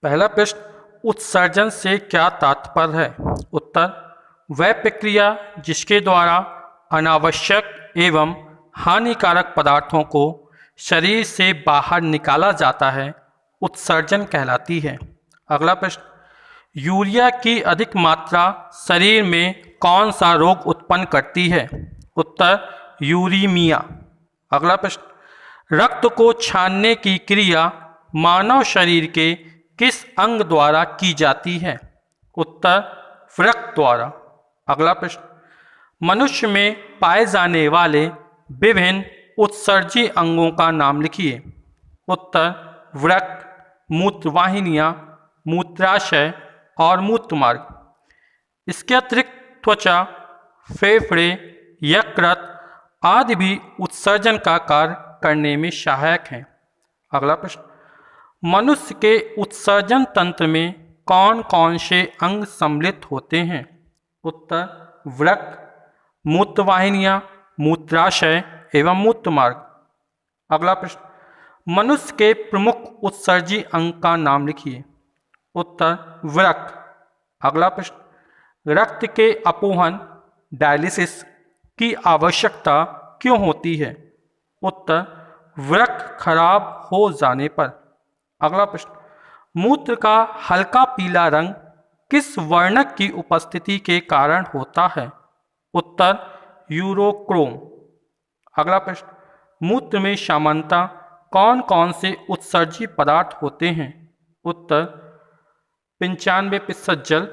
पहला प्रश्न, उत्सर्जन से क्या तात्पर्य है? उत्तर, वह प्रक्रिया जिसके द्वारा अनावश्यक एवं हानिकारक पदार्थों को शरीर से बाहर निकाला जाता है, उत्सर्जन कहलाती है। अगला प्रश्न, यूरिया की अधिक मात्रा शरीर में कौन सा रोग उत्पन्न करती है? उत्तर, यूरीमिया। अगला प्रश्न, रक्त को छानने की क्रिया मानव शरीर के किस अंग द्वारा की जाती है? उत्तर, वृक्क द्वारा। अगला प्रश्न, मनुष्य में पाए जाने वाले विभिन्न उत्सर्जी अंगों का नाम लिखिए। उत्तर, वृक्क, मूत्रवाहिनियाँ, मूत्राशय और मूत्रमार्ग। इसके अतिरिक्त त्वचा, फेफड़े, यकृत आदि भी उत्सर्जन का कार्य करने में सहायक हैं। अगला प्रश्न, मनुष्य के उत्सर्जन तंत्र में कौन कौन से अंग सम्मिलित होते हैं? उत्तर, वृक्क, मूत्रवाहिनियाँ, मूत्राशय एवं मूत्रमार्ग। अगला प्रश्न, मनुष्य के प्रमुख उत्सर्जी अंग का नाम लिखिए। उत्तर, वृक्क। अगला प्रश्न, रक्त के अपोहन डायलिसिस की आवश्यकता क्यों होती है? उत्तर, वृक्क खराब हो जाने पर। अगला प्रश्न, मूत्र का हल्का पीला रंग किस वर्णक की उपस्थिति के कारण होता है? उत्तर, यूरोक्रोम। अगला प्रश्न, मूत्र में सामान्यतः कौन कौन से उत्सर्जी पदार्थ होते हैं? उत्तर, 95% जल,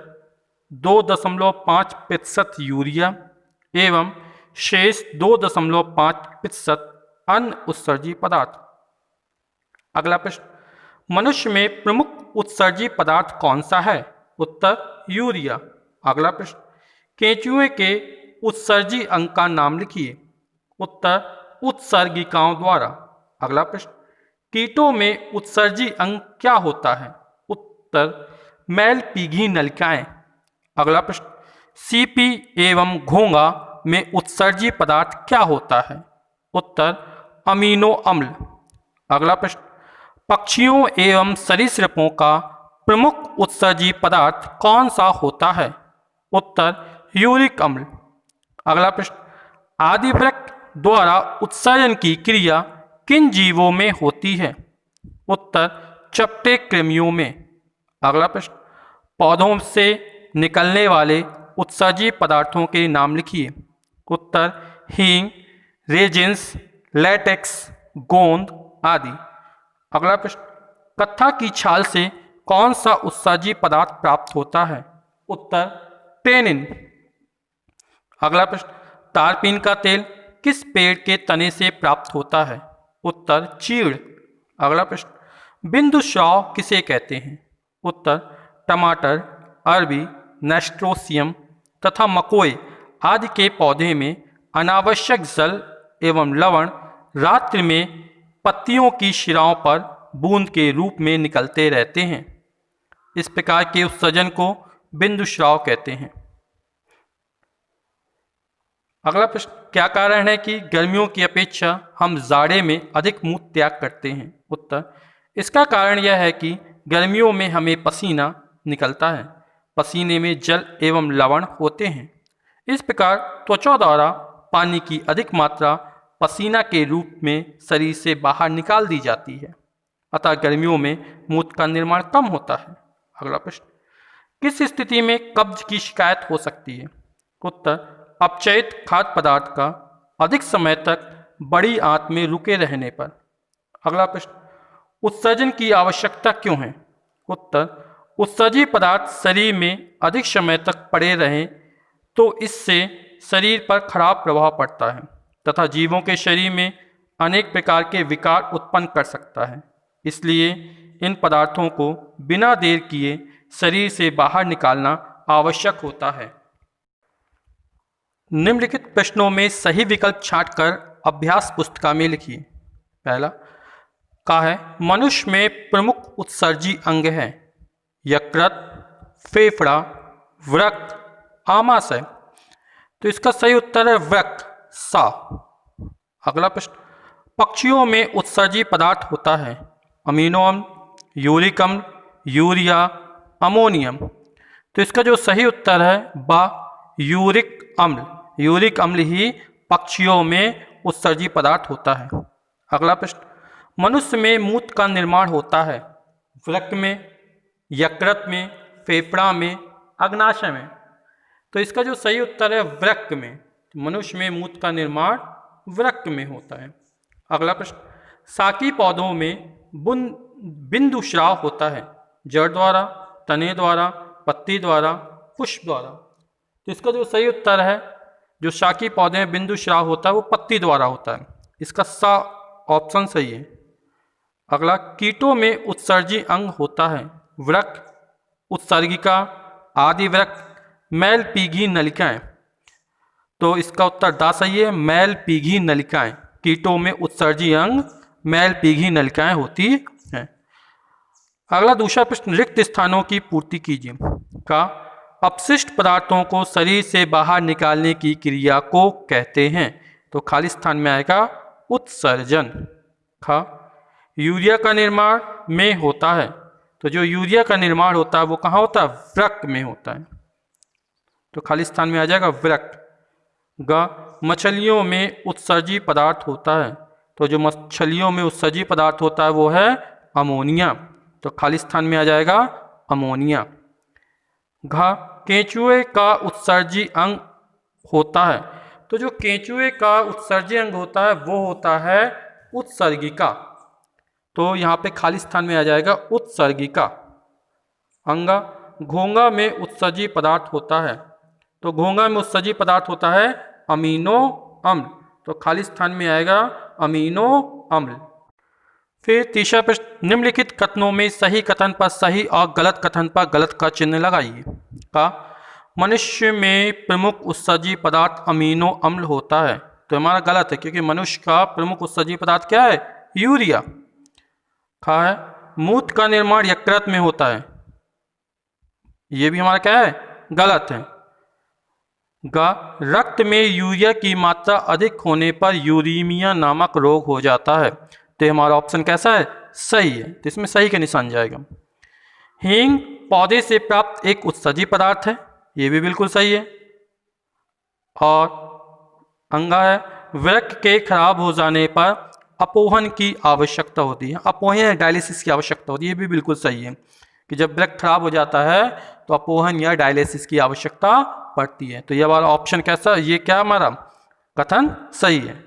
2.5% यूरिया एवं शेष 2.5% अन्य उत्सर्जी पदार्थ। अगला प्रश्न, मनुष्य में प्रमुख उत्सर्जी पदार्थ कौन सा है? उत्तर, यूरिया। अगला प्रश्न, केंचुए के उत्सर्जी अंग का नाम लिखिए। उत्तर, उत्सर्गिकाओं द्वारा। अगला प्रश्न, कीटों में उत्सर्जी अंग क्या होता है? उत्तर, मैल पीघी नलिकाएं। अगला प्रश्न, सीपी एवं घोंघा में उत्सर्जी पदार्थ क्या होता है? उत्तर, अमीनो अम्ल। अगला प्रश्न, पक्षियों एवं सरीसृपों का प्रमुख उत्सर्जी पदार्थ कौन सा होता है? उत्तर, यूरिक अम्ल। अगला प्रश्न, आदिवृक्क द्वारा उत्सर्जन की क्रिया किन जीवों में होती है? उत्तर, चपटे कृमियों में। अगला प्रश्न, पौधों से निकलने वाले उत्सर्जी पदार्थों के नाम लिखिए। उत्तर, हींग, रेजिन्स, लेटेक्स, गोंद आदि। अगला प्रश्न, कत्था की छाल से कौन सा उत्सर्जी पदार्थ प्राप्त होता है? उत्तर, टेनिन। अगला प्रश्न, तारपीन का तेल किस पेड़ के तने से प्राप्त होता है? उत्तर, चीड़। अगला प्रश्न, बिंदुस्राव किसे कहते हैं? उत्तर, टमाटर, अरबी, नेस्ट्रोसियम तथा मकोए आदि के पौधे में अनावश्यक जल एवं लवण रात्रि में पत्तियों की शिराओं पर बूंद के रूप में निकलते रहते हैं। इस प्रकार के उत्सर्जन को बिंदुस्राव कहते हैं। अगला प्रश्न, क्या कारण है कि गर्मियों की अपेक्षा हम जाड़े में अधिक मूत्र त्याग करते हैं? उत्तर, इसका कारण यह है कि गर्मियों में हमें पसीना निकलता है। पसीने में जल एवं लवण होते हैं। इस प्रकार त्वचा द्वारा पानी की अधिक मात्रा पसीना के रूप में शरीर से बाहर निकाल दी जाती है, अतः गर्मियों में मूत्र का निर्माण कम होता है। अगला प्रश्न, किस स्थिति में कब्ज की शिकायत हो सकती है? उत्तर, अपचयित खाद्य पदार्थ का अधिक समय तक बड़ी आंत में रुके रहने पर। अगला प्रश्न, उत्सर्जन की आवश्यकता क्यों है? उत्तर, उत्सर्जी पदार्थ शरीर में अधिक समय तक पड़े रहें तो इससे शरीर पर खराब प्रभाव पड़ता है तथा जीवों के शरीर में अनेक प्रकार के विकार उत्पन्न कर सकता है। इसलिए इन पदार्थों को बिना देर किए शरीर से बाहर निकालना आवश्यक होता है। निम्नलिखित प्रश्नों में सही विकल्प छांटकर अभ्यास पुस्तिका में लिखिए। पहला का है, मनुष्य में प्रमुख उत्सर्जी अंग है यकृत, फेफड़ा, वृक्क, आमाशय। तो इसका सही उत्तर है वृक्क, सा। अगला प्रश्न, पक्षियों में उत्सर्जी पदार्थ होता है अमीनो अम्ल, यूरिक अम्ल, यूरिया, अमोनियम। तो इसका जो सही उत्तर है बा यूरिक अम्ल। यूरिक अम्ल ही पक्षियों में उत्सर्जी पदार्थ होता है। अगला प्रश्न, मनुष्य में मूत्र का निर्माण होता है वृक्क में, यकृत में, फेफड़ा में, अग्नाशय में। तो इसका जो सही उत्तर है वृक्क में। मनुष्य में मूत्र का निर्माण वृक्क में होता है। अगला प्रश्न, साकी पौधों में बिंदु स्राव होता है जड़ द्वारा, तने द्वारा, पत्ती द्वारा, पुष्प द्वारा। तो इसका जो सही उत्तर है, जो शाकी पौधे में बिंदु स्राव होता है वो पत्ती द्वारा होता है। इसका सा ऑप्शन सही है। अगला, कीटों में उत्सर्जी अंग होता है वृक्क, उत्सर्गिका, आदि वृक्क, मैल पीघी नलिकाएं। तो इसका उत्तर दा सही है, मैल पीघी नलिकाएं। कीटों में उत्सर्जी अंग मैल पीघी नलिकाएं होती हैं। अगला दूसरा प्रश्न, रिक्त स्थानों की पूर्ति कीजिए। का अपशिष्ट पदार्थों को शरीर से बाहर निकालने की क्रिया को कहते हैं। तो खाली स्थान में आएगा उत्सर्जन। खा यूरिया का निर्माण में होता है। तो जो यूरिया का निर्माण होता है वो कहाँ होता है? वृक्क में होता है। तो खाली स्थान में आ जाएगा वृक्क। ग मछलियों में उत्सर्जी पदार्थ होता है। तो जो मछलियों में उत्सर्जी पदार्थ होता है वो है अमोनिया। तो खाली स्थान में आ जाएगा अमोनिया। घ केंचुए का उत्सर्जी अंग होता है। तो जो केंचुए का उत्सर्जी अंग होता है वो होता है उत्सर्गिका। तो यहाँ पे खाली स्थान में आ जाएगा उत्सर्गिका। अंगा घोंघा में उत्सर्जी पदार्थ होता है। तो घोंघा में उत्सर्जी पदार्थ होता है अमीनो अम्ल। तो खाली स्थान में आएगा अमीनो अम्ल। फिर तीसरा प्रश्न, निम्नलिखित कथनों में सही कथन पर सही और गलत कथन पर गलत का चिन्ह लगाइए। का मनुष्य में प्रमुख उत्सर्जी पदार्थ अमीनो अम्ल होता है। तो हमारा गलत है, क्योंकि मनुष्य का प्रमुख उत्सर्जी पदार्थ क्या है? यूरिया। खा है मूत्र का निर्माण यकृत में होता है। ये भी हमारा क्या है? गलत है। ग रक्त में यूरिया की मात्रा अधिक होने पर यूरीमिया नामक रोग हो जाता है। तो हमारा ऑप्शन कैसा है? सही है। तो इसमें सही का निशान जाएगा। हींग पौधे से प्राप्त एक उत्सर्जी पदार्थ है। ये भी बिल्कुल सही है। और अंगा है वृक्क के खराब हो जाने पर अपोहन की आवश्यकता होती है। अपोहन या डायलिसिस की आवश्यकता होती है। ये भी बिल्कुल सही है कि जब वृक्क खराब हो जाता है तो अपोहन या डायलिसिस की आवश्यकता पड़ती है। तो ये वाला ऑप्शन कैसा? ये क्या हमारा कथन सही है।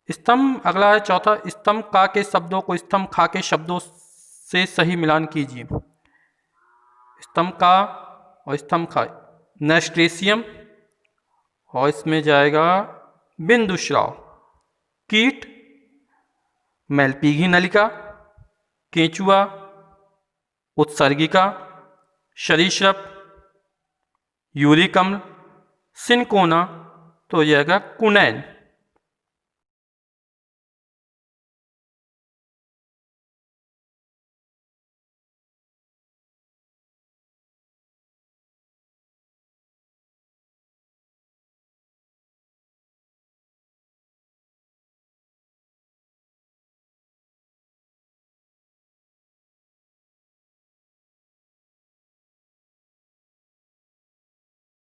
स्तंभ अगला है चौथा, स्तंभ का के शब्दों को स्तंभ खा के शब्दों से सही मिलान कीजिए। स्तंभ का और स्तंभ खा, नेस्ट्रेसियम, और इसमें जाएगा बिंदुस्राव, कीट, मैलपीघी नलिका, केंचुआ, उत्सर्गिका, सरीसृप, यूरिक अम्ल, सिनकोना। तो यह आएगा कुनैन।